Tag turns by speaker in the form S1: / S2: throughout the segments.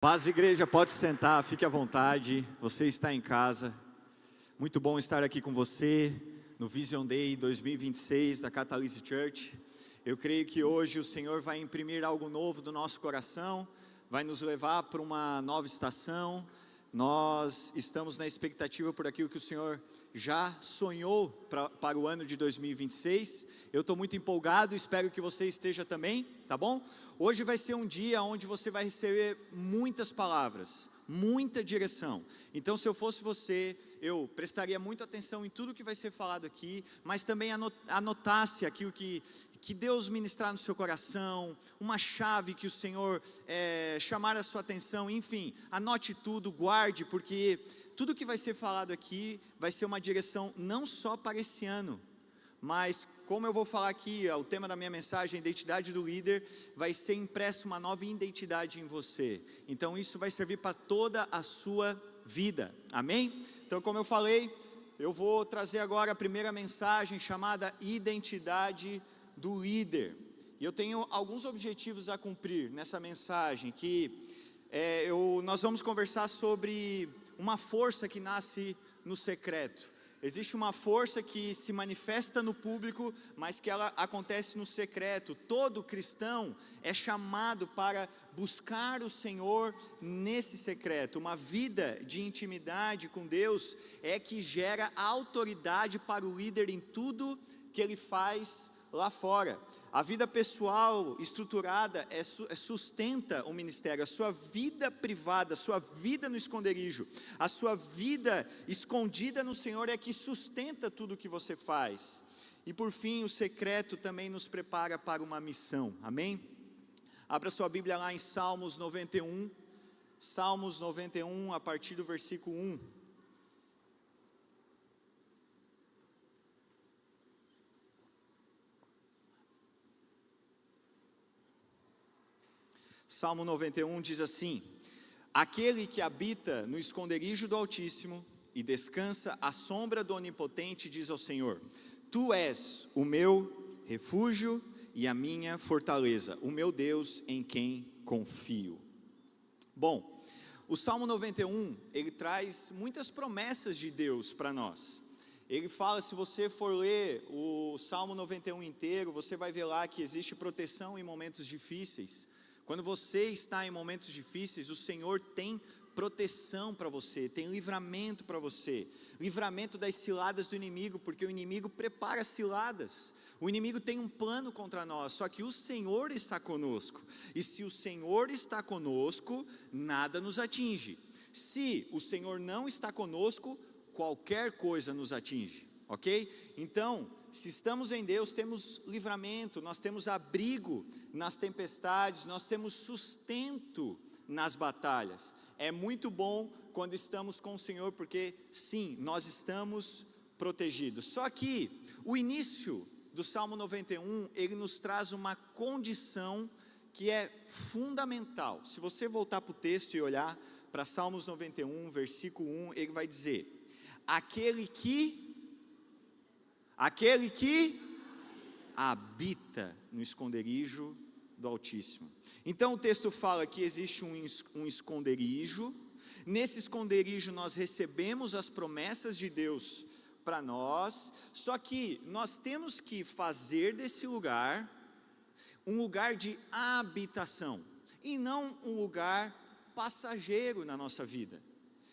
S1: Paz, igreja, pode sentar, fique à vontade, você está em casa. Muito bom estar aqui com você no Vision Day 2026 da Catalyst Church. Eu creio que hoje o Senhor vai imprimir algo novo do nosso coração, vai nos levar para uma nova estação. Nós estamos na expectativa por aquilo que o Senhor já sonhou para o ano de 2026. Eu estou muito empolgado, espero que você esteja também, tá bom? Hoje vai ser um dia onde você vai receber muitas palavras, muita direção. Então, se eu fosse você, eu prestaria muita atenção em tudo que vai ser falado aqui, mas também anotasse aquilo que Deus ministrar no seu coração, uma chave que o Senhor chamar a sua atenção, enfim, anote tudo, guarde, porque tudo que vai ser falado aqui vai ser uma direção não só para esse ano, mas como eu vou falar aqui, o tema da minha mensagem, a identidade do líder, vai ser impresso uma nova identidade em você. Então isso vai servir para toda a sua vida, amém? Então, como eu falei, eu vou trazer agora a primeira mensagem chamada identidade do líder. E eu tenho alguns objetivos a cumprir nessa mensagem, nós vamos conversar sobre uma força que nasce no secreto. Existe uma força que se manifesta no público, mas que ela acontece no secreto. Todo cristão é chamado para buscar o Senhor nesse secreto. Uma vida de intimidade com Deus é que gera autoridade para o líder em tudo que ele faz lá fora. A vida pessoal estruturada sustenta o ministério. A sua vida privada, a sua vida no esconderijo, a sua vida escondida no Senhor é que sustenta tudo o que você faz. E por fim, o secreto também nos prepara para uma missão, amém? Abra sua Bíblia lá em Salmos 91, Salmos 91, a partir do versículo 1. Salmo 91 diz assim: aquele que habita no esconderijo do Altíssimo e descansa à sombra do Onipotente diz ao Senhor: Tu és o meu refúgio e a minha fortaleza, o meu Deus em quem confio. Bom, o Salmo 91, ele traz muitas promessas de Deus para nós. Ele fala, se você for ler o Salmo 91 inteiro, você vai ver lá que existe proteção em momentos difíceis. Quando você está em momentos difíceis, o Senhor tem proteção para você, tem livramento para você, livramento das ciladas do inimigo, porque o inimigo prepara ciladas, o inimigo tem um plano contra nós, só que o Senhor está conosco, e se o Senhor está conosco, nada nos atinge. Se o Senhor não está conosco, qualquer coisa nos atinge, ok? Então, se estamos em Deus, temos livramento, nós temos abrigo nas tempestades, nós temos sustento nas batalhas. É muito bom quando estamos com o Senhor, porque sim, nós estamos protegidos. Só que o início do Salmo 91, ele nos traz uma condição que é fundamental. Se você voltar para o texto e olhar para Salmos 91, versículo 1, ele vai dizer: aquele que habita no esconderijo do Altíssimo. Então o texto fala que existe um esconderijo. Nesse esconderijo nós recebemos as promessas de Deus para nós. Só que nós temos que fazer desse lugar um lugar de habitação e não um lugar passageiro na nossa vida.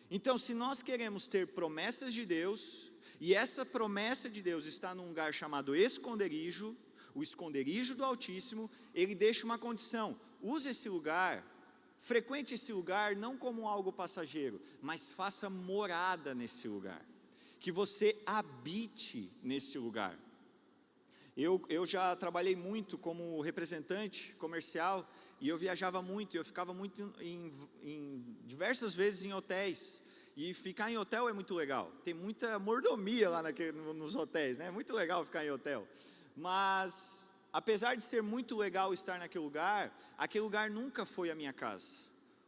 S1: Então, se nós queremos ter promessas de Deus, e essa promessa de Deus está num lugar chamado esconderijo, o esconderijo do Altíssimo, ele deixa uma condição: use esse lugar, frequente esse lugar não como algo passageiro, mas faça morada nesse lugar, que você habite nesse lugar. Eu já trabalhei muito como representante comercial, e eu viajava muito, eu ficava muito diversas vezes em hotéis. E ficar em hotel é muito legal, tem muita mordomia lá nos hotéis, né? É muito legal ficar em hotel. Mas, apesar de ser muito legal estar naquele lugar nunca foi a minha casa.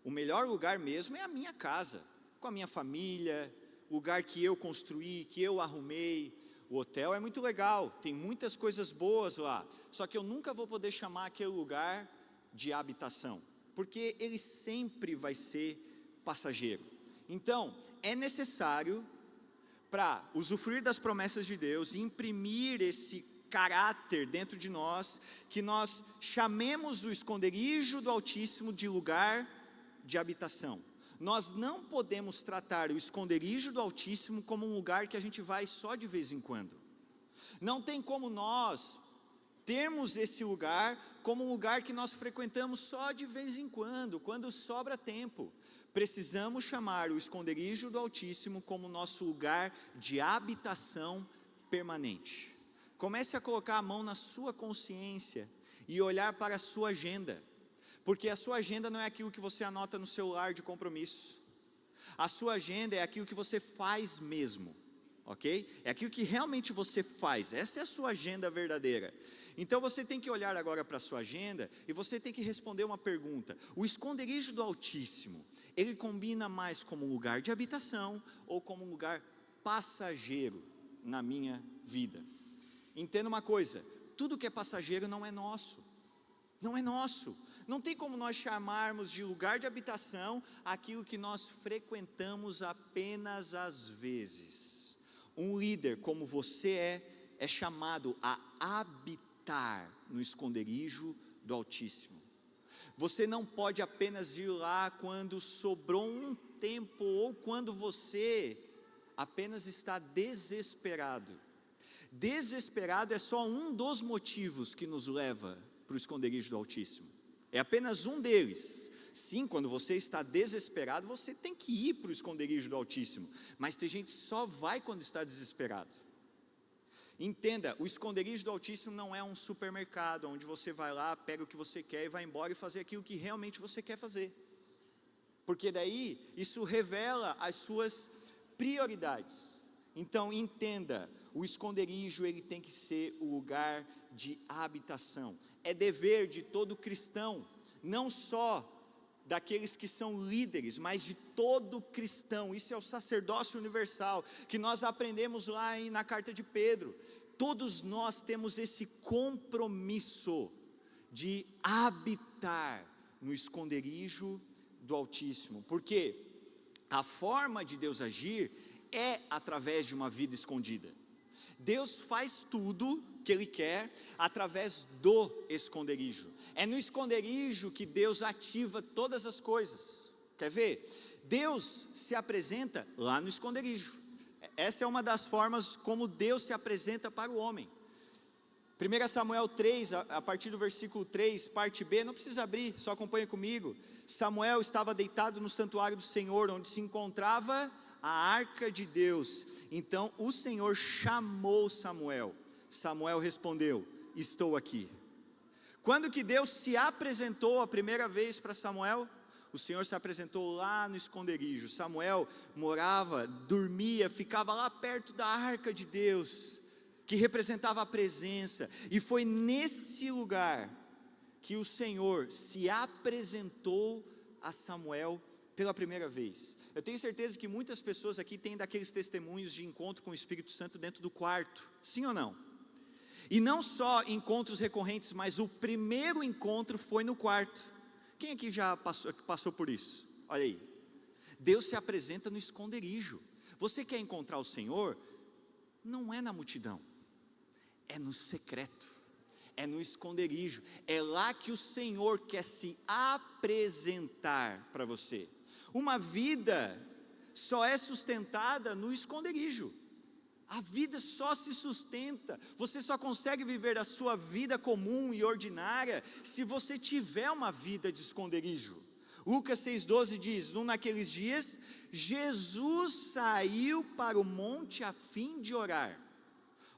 S1: O melhor lugar mesmo é a minha casa, com a minha família, lugar que eu construí, que eu arrumei. O hotel é muito legal, tem muitas coisas boas lá, só que eu nunca vou poder chamar aquele lugar de habitação. porque ele sempre vai ser passageiro. Então, é necessário, para usufruir das promessas de Deus e imprimir esse caráter dentro de nós, que nós chamemos o esconderijo do Altíssimo de lugar de habitação. Nós não podemos tratar o esconderijo do Altíssimo como um lugar que a gente vai só de vez em quando. Não tem como nós termos esse lugar como um lugar que nós frequentamos só de vez em quando sobra tempo. Precisamos chamar o esconderijo do Altíssimo como nosso lugar de habitação permanente. Comece a colocar a mão na sua consciência e olhar para a sua agenda, porque a sua agenda não é aquilo que você anota no celular de compromisso. A sua agenda é aquilo que você faz mesmo, ok? É aquilo que realmente você faz, essa é a sua agenda verdadeira. Então você tem que olhar agora para a sua agenda e você tem que responder uma pergunta: o esconderijo do Altíssimo, ele combina mais como um lugar de habitação ou como um lugar passageiro na minha vida? Entenda uma coisa, tudo que é passageiro não é nosso, não tem como nós chamarmos de lugar de habitação aquilo que nós frequentamos apenas às vezes. Um líder como você é chamado a habitar no esconderijo do Altíssimo. Você não pode apenas ir lá quando sobrou um tempo, ou quando você apenas está desesperado. Desesperado é só um dos motivos que nos leva para o esconderijo do Altíssimo. É apenas um deles. Sim, quando você está desesperado, você tem que ir para o esconderijo do Altíssimo. Mas tem gente que só vai quando está desesperado. Entenda, o esconderijo do Altíssimo não é um supermercado, onde você vai lá, pega o que você quer e vai embora e fazer aquilo que realmente você quer fazer. Porque daí, isso revela as suas prioridades. Então entenda, o esconderijo ele tem que ser o lugar de habitação. É dever de todo cristão, não só daqueles que são líderes, mas de todo cristão. Isso é o sacerdócio universal, que nós aprendemos lá na carta de Pedro. Todos nós temos esse compromisso de habitar no esconderijo do Altíssimo, porque a forma de Deus agir é através de uma vida escondida. Deus faz tudo que Ele quer através do esconderijo. É no esconderijo que Deus ativa todas as coisas. Quer ver? Deus se apresenta lá no esconderijo. Essa é uma das formas como Deus se apresenta para o homem. 1 Samuel 3, a partir do versículo 3, parte B, não precisa abrir, só acompanha comigo. Samuel estava deitado no santuário do Senhor, onde se encontrava a arca de Deus. Então o Senhor chamou Samuel. Samuel respondeu: estou aqui. Quando que Deus se apresentou a primeira vez para Samuel? O Senhor se apresentou lá no esconderijo. Samuel morava, dormia, ficava lá perto da arca de Deus, que representava a presença. E foi nesse lugar que o Senhor se apresentou a Samuel pela primeira vez. Eu tenho certeza que muitas pessoas aqui têm daqueles testemunhos de encontro com o Espírito Santo dentro do quarto, sim ou não? E não só encontros recorrentes, mas o primeiro encontro foi no quarto. Quem aqui já passou por isso? Olha aí, Deus se apresenta no esconderijo. Você quer encontrar o Senhor? Não é na multidão, é no secreto, é no esconderijo. É lá que o Senhor quer se apresentar para você. Uma vida só é sustentada no esconderijo. A vida só se sustenta, você só consegue viver a sua vida comum e ordinária se você tiver uma vida de esconderijo. Lucas 6,12 diz: naqueles dias, Jesus saiu para o monte a fim de orar.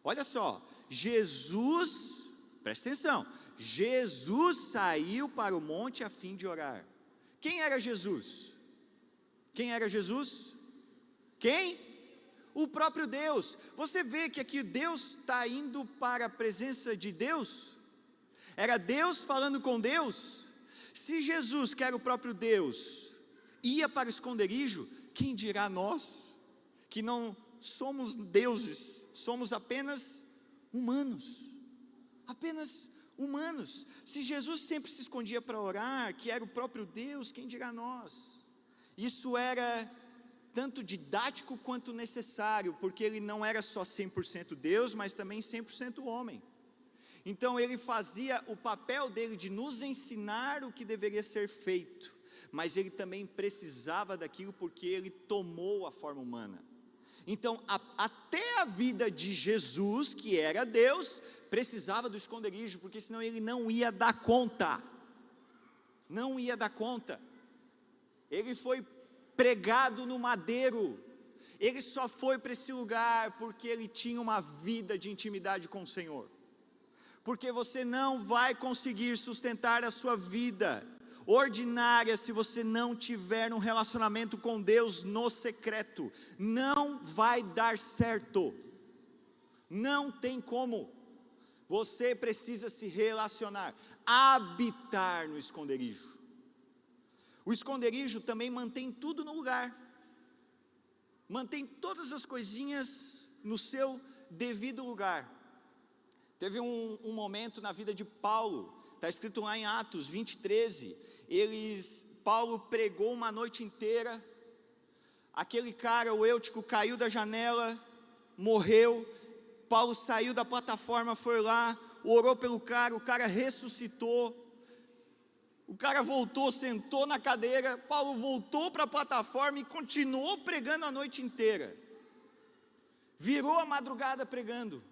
S1: Olha só, Jesus, presta atenção, Jesus saiu para o monte a fim de orar. Quem era Jesus? Quem era Jesus? Quem? O próprio Deus. Você vê que aqui Deus está indo para a presença de Deus. Era Deus falando com Deus. Se Jesus, que era o próprio Deus, ia para o esconderijo, quem dirá nós, que não somos deuses, somos apenas humanos, humanos. Se Jesus sempre se escondia para orar, que era o próprio Deus, quem dirá nós? Isso era tanto didático quanto necessário, porque ele não era só 100% Deus, mas também 100% homem. Então ele fazia o papel dele de nos ensinar o que deveria ser feito, mas ele também precisava daquilo porque ele tomou a forma humana. Então até a vida de Jesus, que era Deus, precisava do esconderijo, porque senão ele não ia dar conta. Não ia dar conta. Ele foi pregado no madeiro. Ele só foi para esse lugar porque ele tinha uma vida de intimidade com o Senhor. Porque você não vai conseguir sustentar a sua vida ordinária se você não tiver um relacionamento com Deus no secreto. Não vai dar certo. Não tem como. Você precisa se relacionar, habitar no esconderijo. O esconderijo também mantém tudo no lugar, mantém todas as coisinhas no seu devido lugar. Teve um momento na vida de Paulo, está escrito lá em Atos 20:13, Paulo pregou uma noite inteira, aquele cara, o Eutico, caiu da janela, morreu. Paulo saiu da plataforma, foi lá, orou pelo cara, o cara ressuscitou. O cara voltou, sentou na cadeira, Paulo voltou para a plataforma e continuou pregando a noite inteira. Virou a madrugada pregando.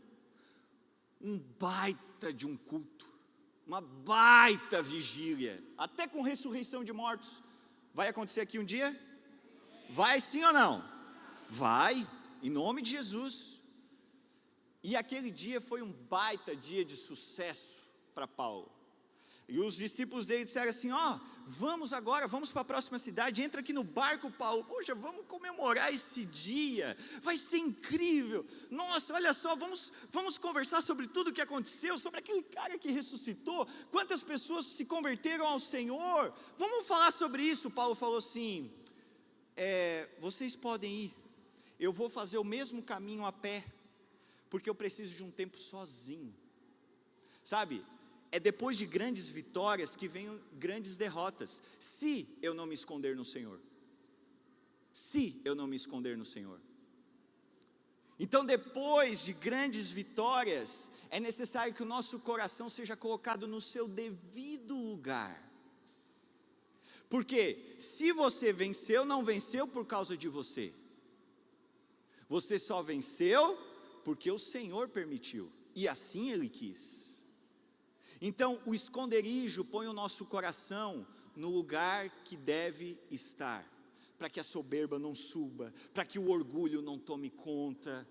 S1: Um baita de um culto, uma baita vigília, até com ressurreição de mortos. Vai acontecer aqui um dia? Vai sim ou não? Vai, em nome de Jesus. E aquele dia foi um baita dia de sucesso para Paulo. E os discípulos dele disseram assim: vamos agora, vamos para a próxima cidade, entra aqui no barco, Paulo. Poxa, vamos comemorar esse dia, vai ser incrível. Nossa, olha só, vamos conversar sobre tudo o que aconteceu, sobre aquele cara que ressuscitou, quantas pessoas se converteram ao Senhor. Vamos falar sobre isso. Paulo falou assim: vocês podem ir, eu vou fazer o mesmo caminho a pé, porque eu preciso de um tempo sozinho. Sabe, é depois de grandes vitórias que vêm grandes derrotas, se eu não me esconder no Senhor. Se eu não me esconder no Senhor. Então, depois de grandes vitórias, é necessário que o nosso coração seja colocado no seu devido lugar. Porque se você venceu, não venceu por causa de você. Você só venceu porque o Senhor permitiu, e assim Ele quis. Então, o esconderijo põe o nosso coração no lugar que deve estar, para que a soberba não suba, para que o orgulho não tome conta,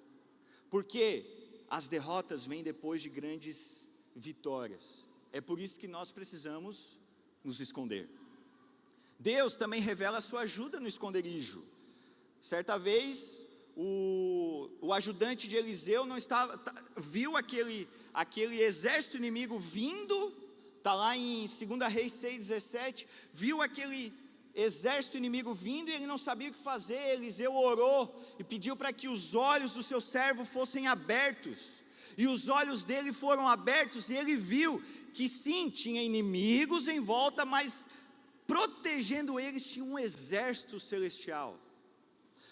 S1: porque as derrotas vêm depois de grandes vitórias. É por isso que nós precisamos nos esconder. Deus também revela a sua ajuda no esconderijo. Certa vez, o ajudante de Eliseu viu aquele exército inimigo vindo, está lá em 2 Reis 6,17, viu aquele exército inimigo vindo e ele não sabia o que fazer. Eliseu orou e pediu para que os olhos do seu servo fossem abertos, e os olhos dele foram abertos, e ele viu que sim, tinha inimigos em volta, mas protegendo eles tinha um exército celestial.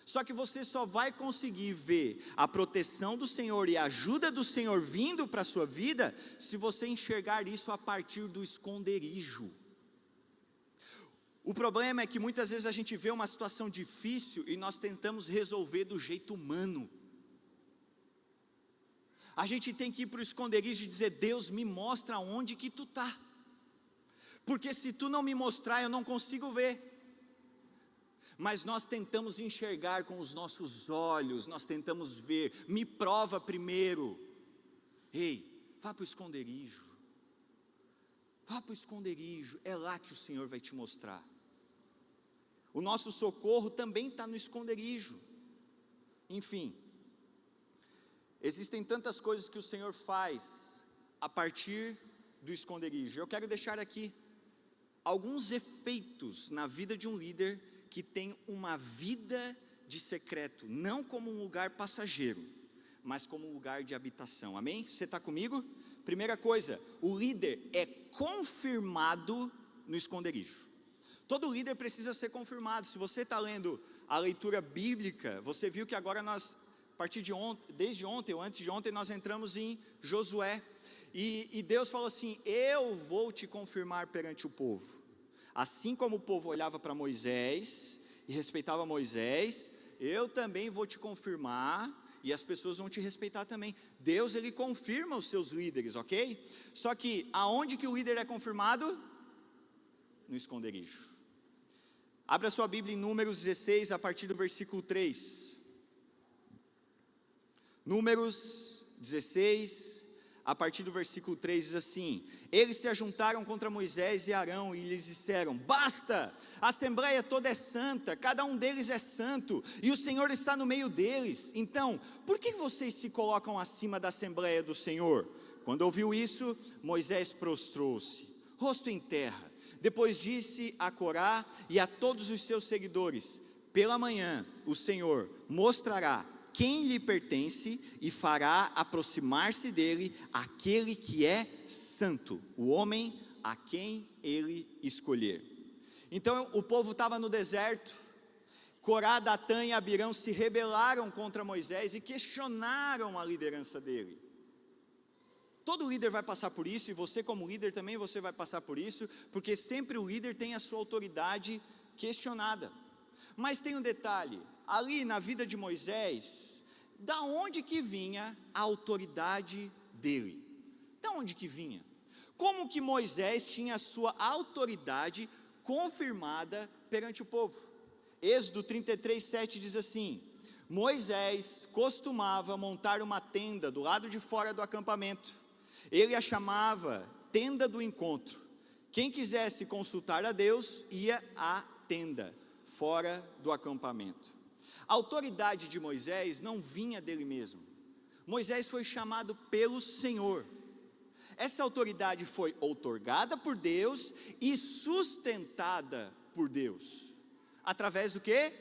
S1: Só que você só vai conseguir ver a proteção do Senhor e a ajuda do Senhor vindo para a sua vida, se você enxergar isso a partir do esconderijo. O problema é que muitas vezes a gente vê uma situação difícil e nós tentamos resolver do jeito humano. A gente tem que ir para o esconderijo e dizer: Deus, me mostra onde que tu está, porque se tu não me mostrar, eu não consigo ver. Mas nós tentamos enxergar com os nossos olhos, nós tentamos ver, me prova primeiro. Ei, vá para o esconderijo, vá para o esconderijo, é lá que o Senhor vai te mostrar. O nosso socorro também está no esconderijo. Enfim, existem tantas coisas que o Senhor faz a partir do esconderijo. Eu quero deixar aqui alguns efeitos na vida de um líder que tem uma vida de secreto, não como um lugar passageiro, mas como um lugar de habitação. Amém? Você está comigo? Primeira coisa, o líder é confirmado no esconderijo. Todo líder precisa ser confirmado. Se você está lendo a leitura bíblica, você viu que agora nós, a partir de ontem, desde ontem ou antes de ontem, nós entramos em Josué. E Deus falou assim: eu vou te confirmar perante o povo. Assim como o povo olhava para Moisés e respeitava Moisés, eu também vou te confirmar e as pessoas vão te respeitar também. Deus, ele confirma os seus líderes, ok? Só que aonde que o líder é confirmado? No esconderijo. Abra sua Bíblia em Números 16, a partir do versículo 3. Números 16, a partir do versículo 3 diz assim: eles se ajuntaram contra Moisés e Arão e lhes disseram: basta, a assembleia toda é santa, cada um deles é santo, e o Senhor está no meio deles. Então, por que vocês se colocam acima da assembleia do Senhor? Quando ouviu isso, Moisés prostrou-se, rosto em terra. Depois disse a Corá e a todos os seus seguidores: pela manhã o Senhor mostrará quem lhe pertence e fará aproximar-se dele aquele que é santo, o homem a quem ele escolher. Então o povo estava no deserto. Corá, Datã e Abirão se rebelaram contra Moisés e questionaram a liderança dele. Todo líder vai passar por isso, e você como líder também você vai passar por isso, porque sempre o líder tem a sua autoridade questionada. Mas tem um detalhe, ali na vida de Moisés, da onde que vinha a autoridade dele? Da onde que vinha? Como que Moisés tinha a sua autoridade confirmada perante o povo? Êxodo 33:7 diz assim: Moisés costumava montar uma tenda do lado de fora do acampamento. Ele a chamava tenda do encontro. Quem quisesse consultar a Deus, ia à tenda, fora do acampamento. A autoridade de Moisés não vinha dele mesmo. Moisés foi chamado pelo Senhor. Essa autoridade foi outorgada por Deus e sustentada por Deus. Através do quê?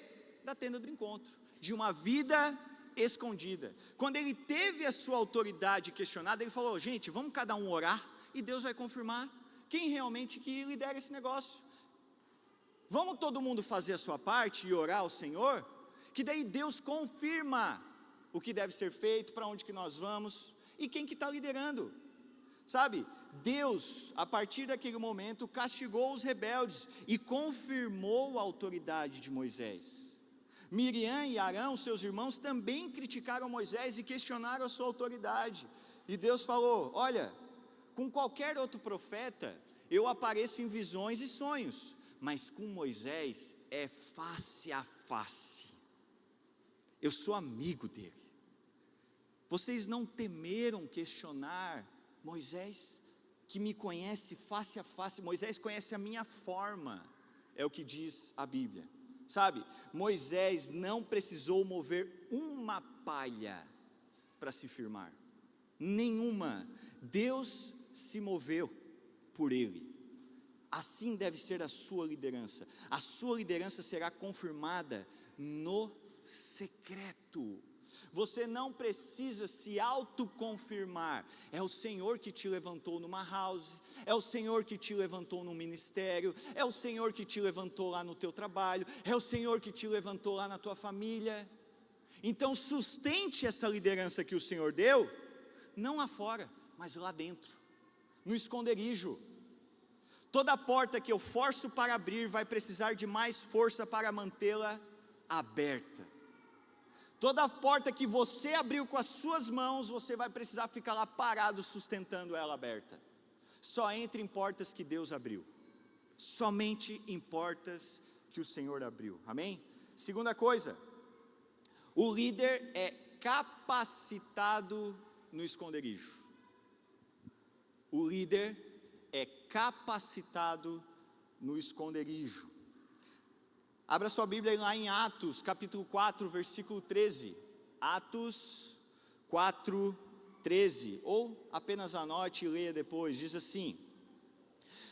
S1: Da tenda do encontro, de uma vida escondida. Quando ele teve a sua autoridade questionada, ele falou: gente, vamos cada um orar e Deus vai confirmar quem realmente que lidera esse negócio. Vamos todo mundo fazer a sua parte e orar ao Senhor, que daí Deus confirma o que deve ser feito, para onde que nós vamos e quem que está liderando. Sabe, Deus, a partir daquele momento, castigou os rebeldes e confirmou a autoridade de Moisés. Miriam e Arão, seus irmãos, também criticaram Moisés e questionaram a sua autoridade. E Deus falou: olha, com qualquer outro profeta, eu apareço em visões e sonhos, mas com Moisés é face a face. Eu sou amigo dele. Vocês não temeram questionar Moisés, que me conhece face a face? Moisés conhece a minha forma, é o que diz a Bíblia. Sabe, Moisés não precisou mover uma palha para se firmar, nenhuma. Deus se moveu por ele. Assim deve ser a sua liderança. A sua liderança será confirmada no secreto. Você não precisa se autoconfirmar. É o Senhor que te levantou numa house, é o Senhor que te levantou num ministério, é o Senhor que te levantou lá no teu trabalho, é o Senhor que te levantou lá na tua família. Então sustente essa liderança que o Senhor deu, não lá fora, mas lá dentro, no esconderijo. Toda porta que eu forço para abrir vai precisar de mais força para mantê-la aberta. Toda porta que você abriu com as suas mãos, você vai precisar ficar lá parado sustentando ela aberta. Só entre em portas que Deus abriu. Somente em portas que o Senhor abriu. Amém? Segunda coisa, o líder é capacitado no esconderijo. O líder é capacitado no esconderijo. Abra sua Bíblia lá em Atos, capítulo 4, versículo 13. Atos 4, 13. Ou apenas anote e leia depois. Diz assim: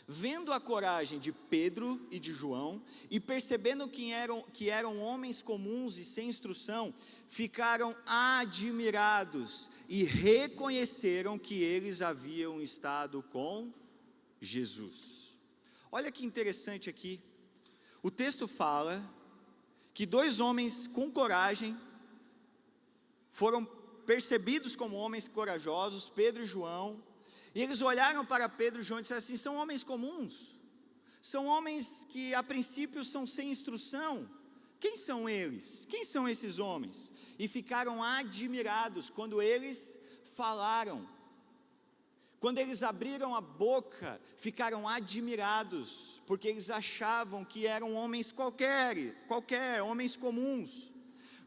S1: Vendo a coragem de Pedro e de João, e percebendo que eram homens comuns e sem instrução, ficaram admirados e reconheceram que eles haviam estado com Jesus. Olha que interessante aqui, o texto fala que 2 homens com coragem foram percebidos como homens corajosos, Pedro e João, e eles olharam para Pedro e João e disseram assim: são homens comuns, são homens que a princípio são sem instrução, quem são eles? Quem são esses homens? E ficaram admirados quando eles falaram, quando eles abriram a boca, ficaram admirados, porque eles achavam que eram homens qualquer, homens comuns,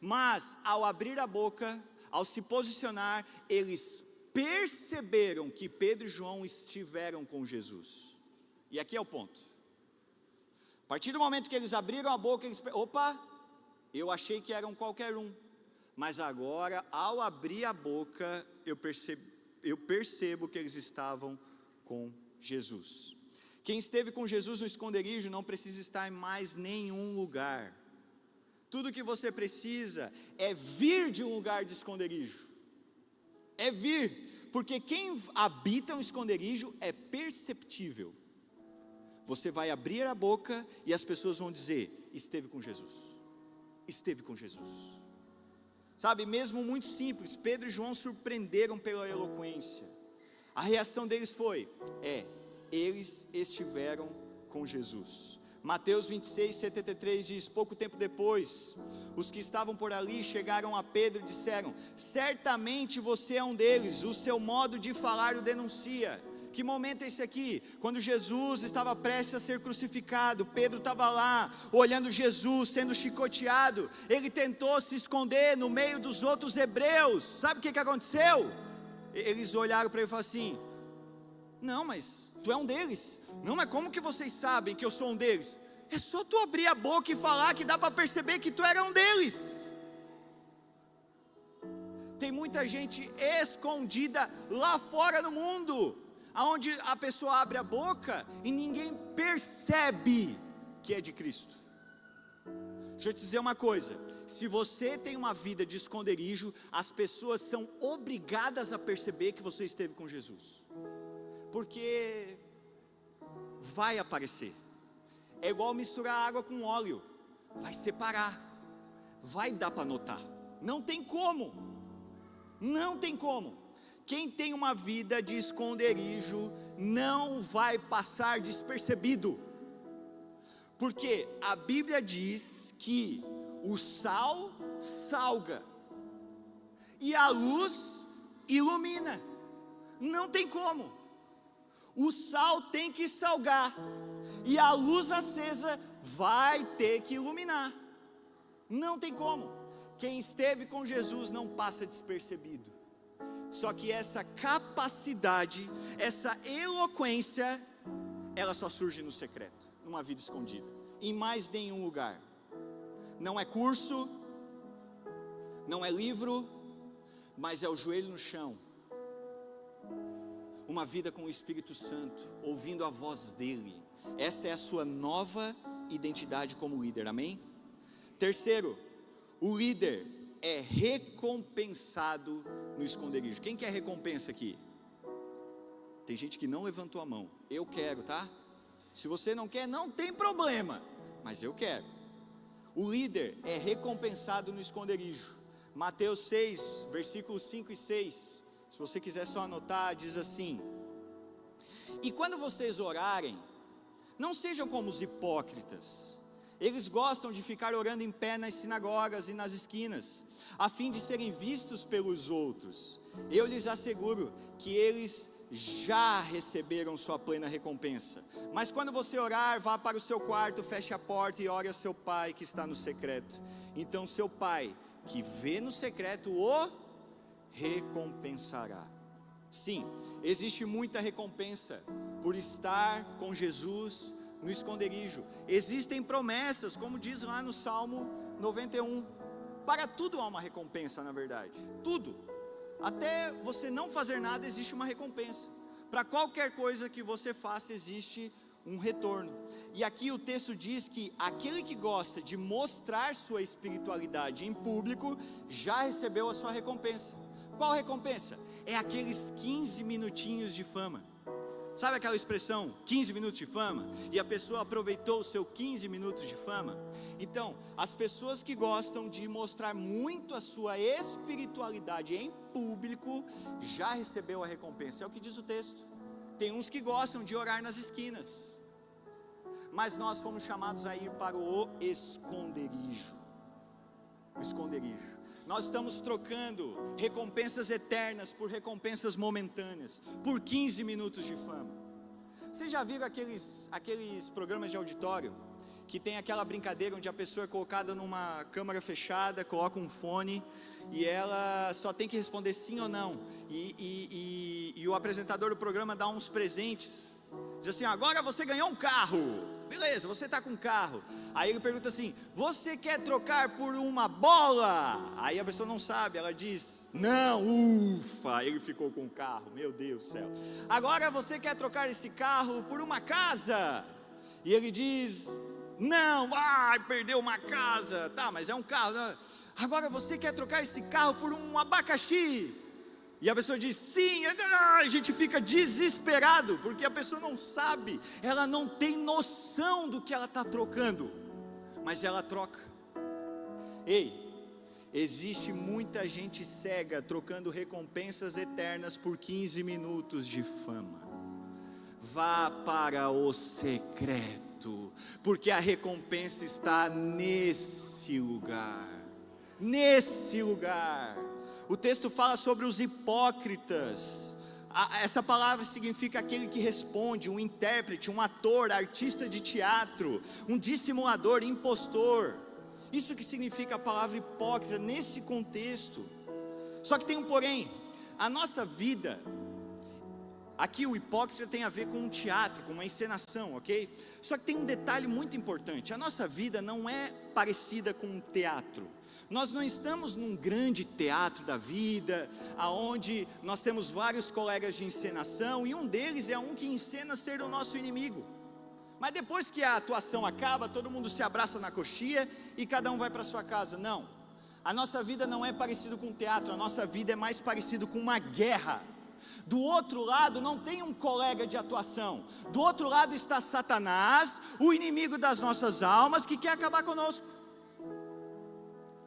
S1: mas ao abrir a boca, ao se posicionar, eles perceberam que Pedro e João estiveram com Jesus. E aqui é o ponto. A partir do momento que eles abriram a boca, eu achei que eram qualquer um, mas agora, ao abrir a boca, eu percebo que eles estavam com Jesus. Quem esteve com Jesus no esconderijo não precisa estar em mais nenhum lugar. Tudo que você precisa é vir de um lugar de esconderijo, é vir, porque quem habita um esconderijo é perceptível. Você vai abrir a boca e as pessoas vão dizer: esteve com Jesus, esteve com Jesus. Sabe, mesmo muito simples, Pedro e João surpreenderam pela eloquência. A reação deles foi: eles estiveram com Jesus. Mateus 26:73 diz: pouco tempo depois, os que estavam por ali chegaram a Pedro e disseram: certamente você é um deles, o seu modo de falar o denuncia. Que momento é esse aqui? Quando Jesus estava prestes a ser crucificado, Pedro estava lá, olhando Jesus sendo chicoteado, ele tentou se esconder no meio dos outros hebreus. Sabe o que aconteceu? Eles olharam para ele e falaram assim: não, mas tu é um deles. Não, mas como que vocês sabem que eu sou um deles? É só tu abrir a boca e falar que dá para perceber que tu era um deles. Tem muita gente escondida lá fora no mundo, aonde a pessoa abre a boca e ninguém percebe que é de Cristo. Deixa eu te dizer uma coisa: se você tem uma vida de esconderijo, as pessoas são obrigadas a perceber que você esteve com Jesus, porque vai aparecer. É igual misturar água com óleo, vai separar, vai dar para notar, não tem como, não tem como. Quem tem uma vida de esconderijo não vai passar despercebido, porque a Bíblia diz que o sal salga e a luz ilumina, não tem como. O sal tem que salgar e a luz acesa vai ter que iluminar, não tem como. Quem esteve com Jesus não passa despercebido. Só que essa capacidade, essa eloquência, ela só surge no secreto, numa vida escondida, em mais nenhum lugar. Não é curso, não é livro, mas é o joelho no chão, uma vida com o Espírito Santo, ouvindo a voz dele. Essa é a sua nova identidade como líder, amém? Terceiro, o líder é recompensado no esconderijo. Quem quer recompensa aqui? Tem gente que não levantou a mão. Eu quero, tá? Se você não quer, não tem problema, mas eu quero. O líder é recompensado no esconderijo. Mateus 6, versículos 5 e 6. Se você quiser só anotar, diz assim: e quando vocês orarem, não sejam como os hipócritas. Eles gostam de ficar orando em pé nas sinagogas e nas esquinas, a fim de serem vistos pelos outros. Eu lhes asseguro que eles já receberam sua plena recompensa. Mas quando você orar, vá para o seu quarto, feche a porta e ore a seu pai que está no secreto. Então seu pai, que vê no secreto, o recompensará. Sim, existe muita recompensa por estar com Jesus no esconderijo. Existem promessas, como diz lá no Salmo 91. Para tudo há uma recompensa, na verdade. Tudo. Até você não fazer nada existe uma recompensa. Para qualquer coisa que você faça existe um retorno. E aqui o texto diz que aquele que gosta de mostrar sua espiritualidade em público, já recebeu a sua recompensa. Qual recompensa? É aqueles 15 minutinhos de fama. Sabe aquela expressão, 15 minutos de fama? E a pessoa aproveitou os seus 15 minutos de fama? Então, as pessoas que gostam de mostrar muito a sua espiritualidade em público, já recebeu a recompensa. É o que diz o texto. Tem uns que gostam de orar nas esquinas, mas nós fomos chamados a ir para o esconderijo. O esconderijo. Nós estamos trocando recompensas eternas por recompensas momentâneas, por 15 minutos de fama. Vocês já viram aqueles programas de auditório, que tem aquela brincadeira onde a pessoa é colocada numa câmara fechada, coloca um fone, e ela só tem que responder sim ou não, e o apresentador do programa dá uns presentes, diz assim: agora você ganhou um carro. Beleza, você está com um carro. Aí ele pergunta assim: você quer trocar por uma bola? Aí a pessoa não sabe, ela diz: não, ufa, ele ficou com o carro, meu Deus do céu. Agora você quer trocar esse carro por uma casa? E ele diz: não, perdeu uma casa. Tá, mas é um carro, né? Agora você quer trocar esse carro por um abacaxi? E a pessoa diz sim. A gente fica desesperado, porque a pessoa não sabe, ela não tem noção do que ela está trocando, mas ela troca. Ei, existe muita gente cega trocando recompensas eternas por 15 minutos de fama. Vá para o secreto, porque a recompensa está nesse lugar. Nesse lugar. O texto fala sobre os hipócritas. Essa palavra significa aquele que responde, um intérprete, um ator, artista de teatro, um dissimulador, impostor. Isso que significa a palavra hipócrita nesse contexto. Só que tem um porém. A nossa vida, aqui o hipócrita tem a ver com um teatro, com uma encenação, ok? Só que tem um detalhe muito importante. A nossa vida não é parecida com um teatro. Nós não estamos num grande teatro da vida, aonde nós temos vários colegas de encenação, e um deles é um que encena ser o nosso inimigo. Mas depois que a atuação acaba, todo mundo se abraça na coxia e cada um vai para sua casa. Não, a nossa vida não é parecido com um teatro, a nossa vida é mais parecido com uma guerra. Do outro lado não tem um colega de atuação, do outro lado está Satanás, o inimigo das nossas almas, que quer acabar conosco.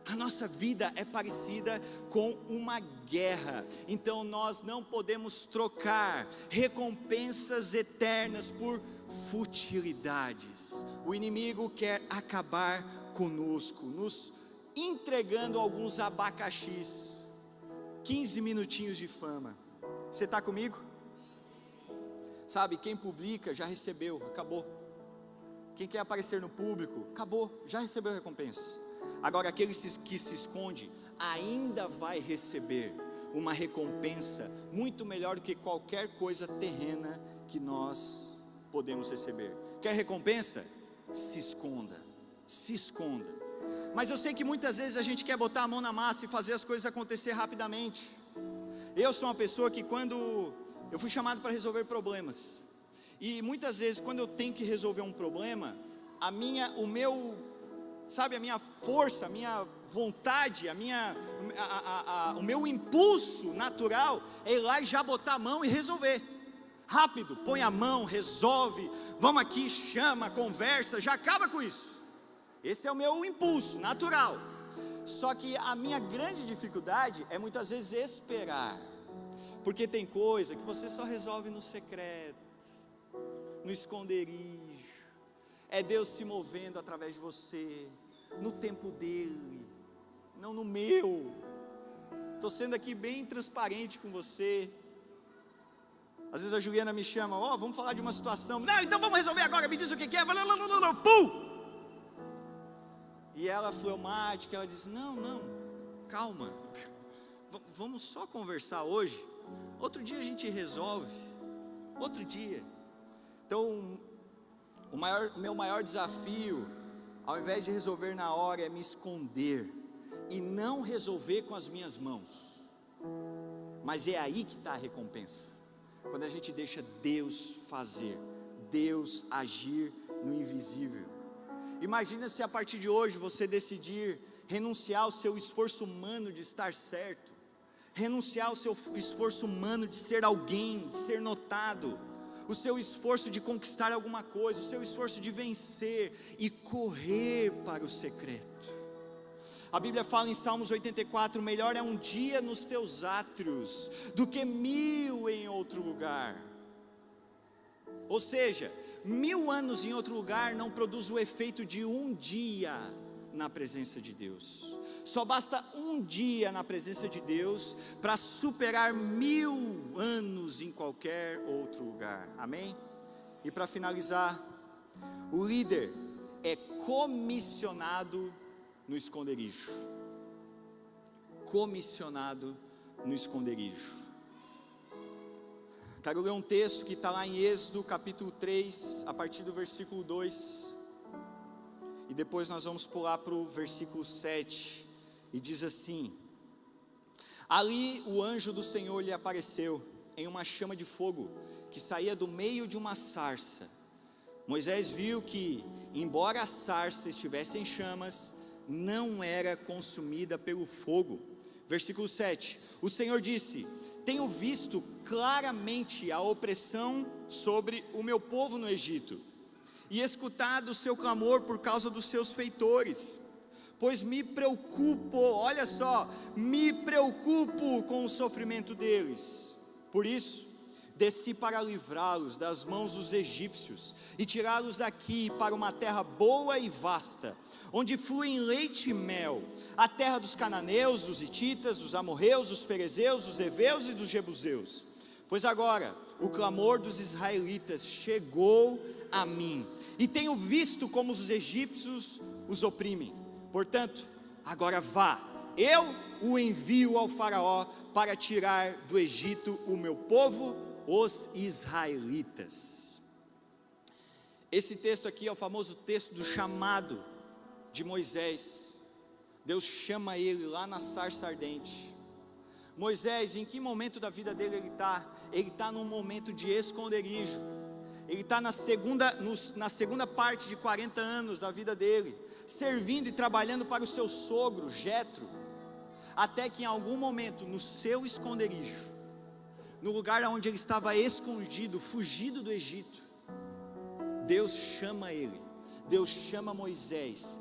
S1: A nossa vida é parecida com uma guerra, então nós não podemos trocar recompensas eternas por futilidades. O inimigo quer acabar conosco, nos entregando alguns abacaxis, 15 minutinhos de fama. Você está comigo? Sabe, quem publica já recebeu, acabou. Quem quer aparecer no público, acabou, já recebeu a recompensa. Agora aquele que se esconde ainda vai receber uma recompensa muito melhor do que qualquer coisa terrena que nós podemos receber. Quer recompensa? Se esconda, se esconda. Mas eu sei que muitas vezes a gente quer botar a mão na massa e fazer as coisas acontecer rapidamente. Eu sou uma pessoa que quando eu fui chamado para resolver problemas, e muitas vezes quando eu tenho que resolver um problema, a minha força, a minha vontade, o meu impulso natural é ir lá e já botar a mão e resolver. Rápido, põe a mão, resolve, vamos aqui, chama, conversa, já acaba com isso. Esse é o meu impulso natural. Só que a minha grande dificuldade é muitas vezes esperar, porque tem coisa que você só resolve no secreto, no esconderijo. É Deus se movendo através de você, no tempo dele, não no meu. Estou sendo aqui bem transparente com você. Às vezes a Juliana me chama, vamos falar de uma situação. Não, então vamos resolver agora, me diz o que é. Pum! E ela fleumática, ela diz, não, calma, vamos só conversar hoje, outro dia a gente resolve, outro dia. Então, o meu maior desafio, ao invés de resolver na hora, é me esconder, e não resolver com as minhas mãos, mas é aí que está a recompensa, quando a gente deixa Deus fazer, Deus agir no invisível. Imagina se a partir de hoje você decidir renunciar ao seu esforço humano de estar certo, renunciar ao seu esforço humano de ser alguém, de ser notado, o seu esforço de conquistar alguma coisa, o seu esforço de vencer e correr para o secreto. A Bíblia fala em Salmos 84, melhor é um dia nos teus átrios, do que 1000 em outro lugar. Ou seja, 1000 anos em outro lugar não produz o efeito de um dia na presença de Deus. Só basta um dia na presença de Deus para superar 1000 anos em qualquer outro lugar, amém? E para finalizar, o líder é comissionado no esconderijo. Comissionado no esconderijo. Quero ler um texto que está lá em Êxodo capítulo 3, a partir do versículo 2, e depois nós vamos pular para o versículo 7, e diz assim: ali o anjo do Senhor lhe apareceu, em uma chama de fogo, que saía do meio de uma sarça. Moisés viu que, embora a sarça estivesse em chamas, não era consumida pelo fogo. Versículo 7, o Senhor disse: tenho visto claramente a opressão sobre o meu povo no Egito, e escutado o seu clamor por causa dos seus feitores, pois me preocupo, olha só, me preocupo com o sofrimento deles. Por isso, desci para livrá-los das mãos dos egípcios, e tirá-los daqui para uma terra boa e vasta, onde fluem leite e mel, a terra dos cananeus, dos hititas, dos amorreus, dos ferezeus, dos heveus e dos jebuseus. Pois agora o clamor dos israelitas chegou a mim, e tenho visto como os egípcios os oprimem. Portanto, agora vá, eu o envio ao faraó para tirar do Egito o meu povo, os israelitas. Esse texto aqui é o famoso texto do chamado de Moisés. Deus chama ele lá na sarça ardente. Moisés, em que momento da vida dele ele está? Ele está num momento de esconderijo. Ele está na segunda parte de 40 anos da vida dele, servindo e trabalhando para o seu sogro, Jetro, até que em algum momento, no seu esconderijo, no lugar onde ele estava escondido, fugido do Egito, Deus chama ele, Deus chama Moisés,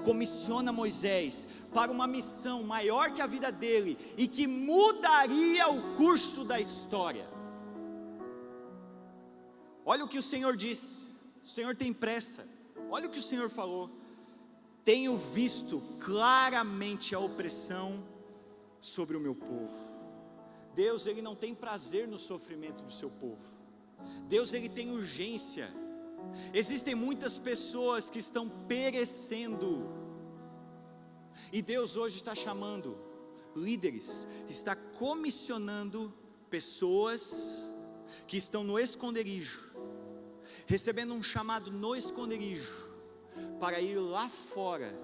S1: comissiona Moisés para uma missão maior que a vida dele, e que mudaria o curso da história. Olha o que o Senhor disse, o Senhor tem pressa, olha o que o Senhor falou: tenho visto claramente a opressão sobre o meu povo. Deus, ele não tem prazer no sofrimento do seu povo. Deus, ele tem urgência. Existem muitas pessoas que estão perecendo, e Deus hoje está chamando líderes, está comissionando pessoas que estão no esconderijo, recebendo um chamado no esconderijo, para ir lá fora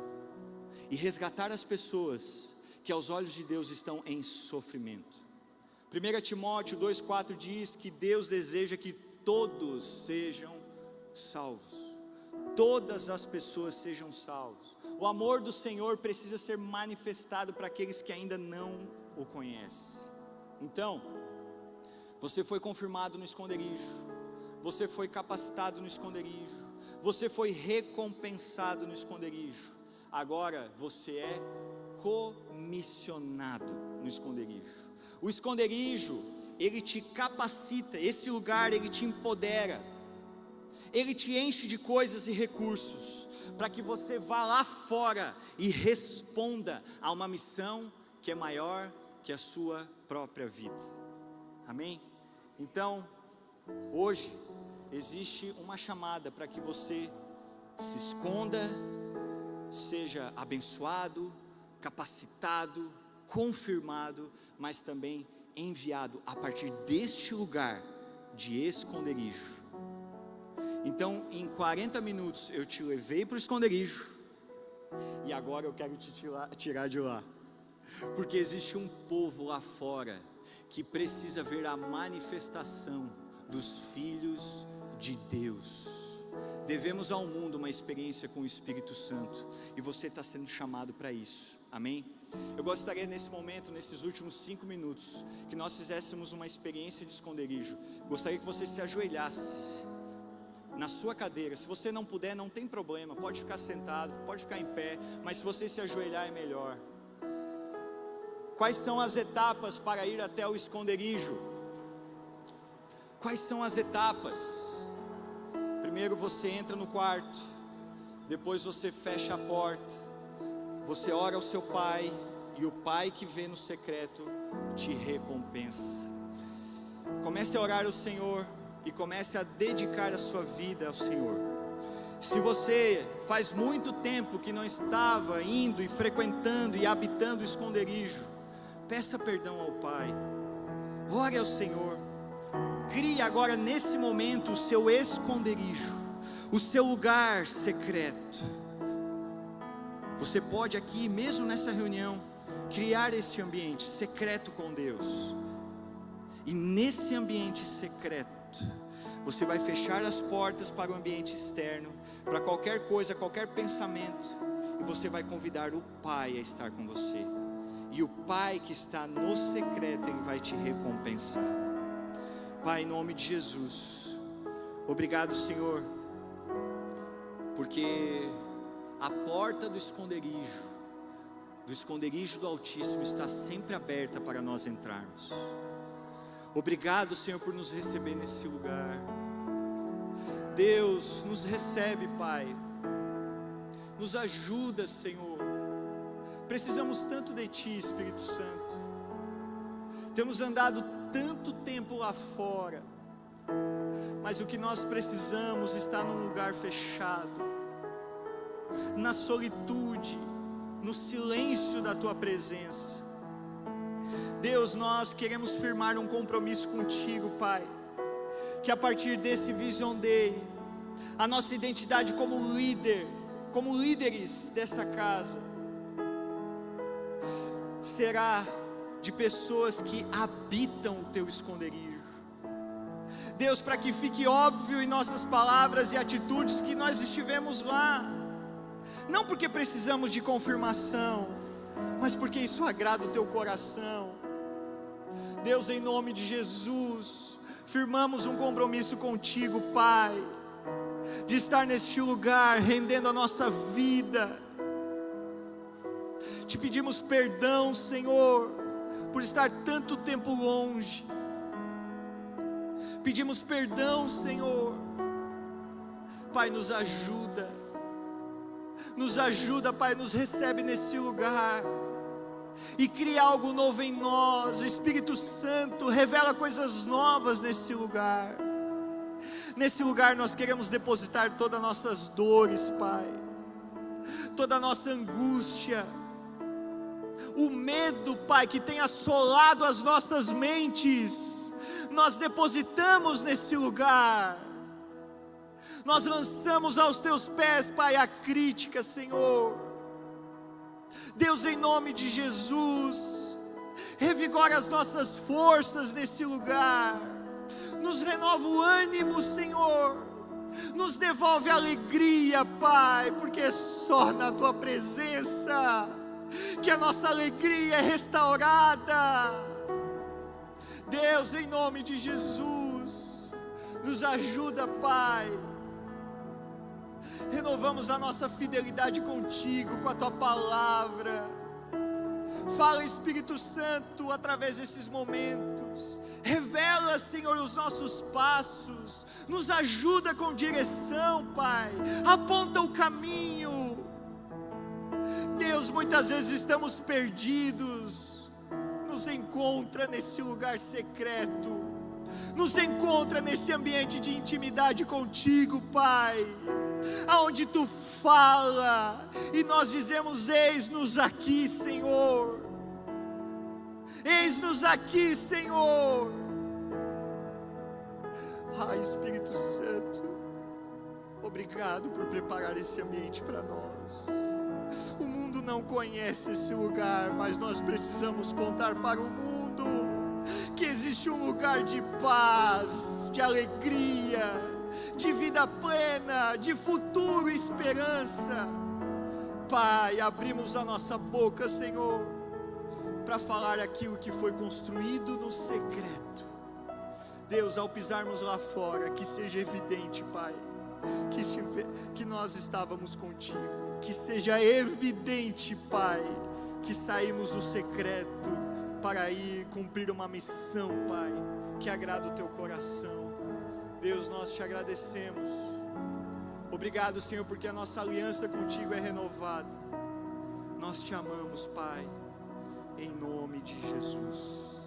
S1: e resgatar as pessoas que aos olhos de Deus estão em sofrimento. 1 Timóteo 2,4 diz que Deus deseja que todos sejam salvos, todas as pessoas sejam salvos. O amor do Senhor precisa ser manifestado para aqueles que ainda não o conhecem. Então, você foi confirmado no esconderijo, você foi capacitado no esconderijo, você foi recompensado no esconderijo. Agora você é comissionado no esconderijo. O esconderijo, ele te capacita, esse lugar ele te empodera, ele te enche de coisas e recursos, para que você vá lá fora e responda a uma missão que é maior que a sua própria vida. Amém? Então, hoje existe uma chamada para que você se esconda, seja abençoado, capacitado, confirmado, mas também enviado a partir deste lugar de esconderijo. Então, em 40 minutos eu te levei para o esconderijo, e agora eu quero te tirar de lá, porque existe um povo lá fora que precisa ver a manifestação dos filhos de Deus. Devemos ao mundo uma experiência com o Espírito Santo, e você está sendo chamado para isso, amém? Eu gostaria nesse momento, nesses últimos 5 minutos, que nós fizéssemos uma experiência de esconderijo. Gostaria que você se ajoelhasse na sua cadeira. Se você não puder, não tem problema, pode ficar sentado, pode ficar em pé, mas se você se ajoelhar é melhor. Quais são as etapas para ir até o esconderijo? Quais são as etapas? Primeiro você entra no quarto, depois você fecha a porta, você ora ao seu pai, e o pai que vê no secreto te recompensa. Comece a orar ao Senhor, e comece a dedicar a sua vida ao Senhor. Se você faz muito tempo que não estava indo e frequentando e habitando o esconderijo, peça perdão ao Pai, ore ao Senhor. Crie agora nesse momento o seu esconderijo, o seu lugar secreto. Você pode aqui, mesmo nessa reunião, criar esse ambiente secreto com Deus. E nesse ambiente secreto, você vai fechar as portas para o ambiente externo, para qualquer coisa, qualquer pensamento, e você vai convidar o Pai a estar com você. E o Pai que está no secreto, Ele vai te recompensar. Pai, em nome de Jesus, obrigado, Senhor, porque a porta do esconderijo do Altíssimo está sempre aberta para nós entrarmos. Obrigado, Senhor, por nos receber nesse lugar. Deus, nos recebe, Pai, nos ajuda, Senhor. Precisamos tanto de Ti, Espírito Santo. Temos andado tanto tempo lá fora, mas o que nós precisamos está num lugar fechado, na solitude, no silêncio da Tua presença. Deus, nós queremos firmar um compromisso contigo, Pai, que a partir desse Vision Day, a nossa identidade como líder, como líderes dessa casa, será de pessoas que habitam o Teu esconderijo. Deus, para que fique óbvio em nossas palavras e atitudes que nós estivemos lá, não porque precisamos de confirmação, mas porque isso agrada o Teu coração. Deus, em nome de Jesus, firmamos um compromisso contigo, Pai, de estar neste lugar, rendendo a nossa vida. Te pedimos perdão, Senhor, por estar tanto tempo longe. Pedimos perdão, Senhor. Pai, nos ajuda, Pai, nos recebe nesse lugar, e cria algo novo em nós. Espírito Santo, revela coisas novas nesse lugar. Nesse lugar nós queremos depositar todas as nossas dores, Pai, toda a nossa angústia, o medo, Pai, que tem assolado as nossas mentes, nós depositamos nesse lugar. Nós lançamos aos Teus pés, Pai, a crítica, Senhor. Deus, em nome de Jesus, revigora as nossas forças nesse lugar, nos renova o ânimo, Senhor, nos devolve a alegria, Pai, porque é só na Tua presença que a nossa alegria é restaurada. Deus, em nome de Jesus, nos ajuda, Pai. Renovamos a nossa fidelidade contigo, com a Tua palavra. Fala, Espírito Santo, através desses momentos. Revela, Senhor, os nossos passos. Nos ajuda com direção, Pai. Aponta o caminho. Deus, muitas vezes estamos perdidos. Nos encontra nesse lugar secreto. Nos encontra nesse ambiente de intimidade contigo, Pai, aonde Tu fala, e nós dizemos: eis-nos aqui, Senhor. Eis-nos aqui, Senhor. Ai, Espírito Santo, obrigado por preparar esse ambiente para nós. O mundo não conhece esse lugar, mas nós precisamos contar para o mundo que existe um lugar de paz, de alegria, de vida plena, de futuro e esperança. Pai, abrimos a nossa boca, Senhor, para falar aquilo que foi construído no secreto. Deus, ao pisarmos lá fora, que seja evidente, Pai, que nós estávamos contigo, que seja evidente, Pai, que saímos do secreto para ir cumprir uma missão, Pai, que agrada o teu coração. Deus, nós te agradecemos. Obrigado, Senhor, porque a nossa aliança contigo é renovada. Nós te amamos, Pai, em nome de Jesus.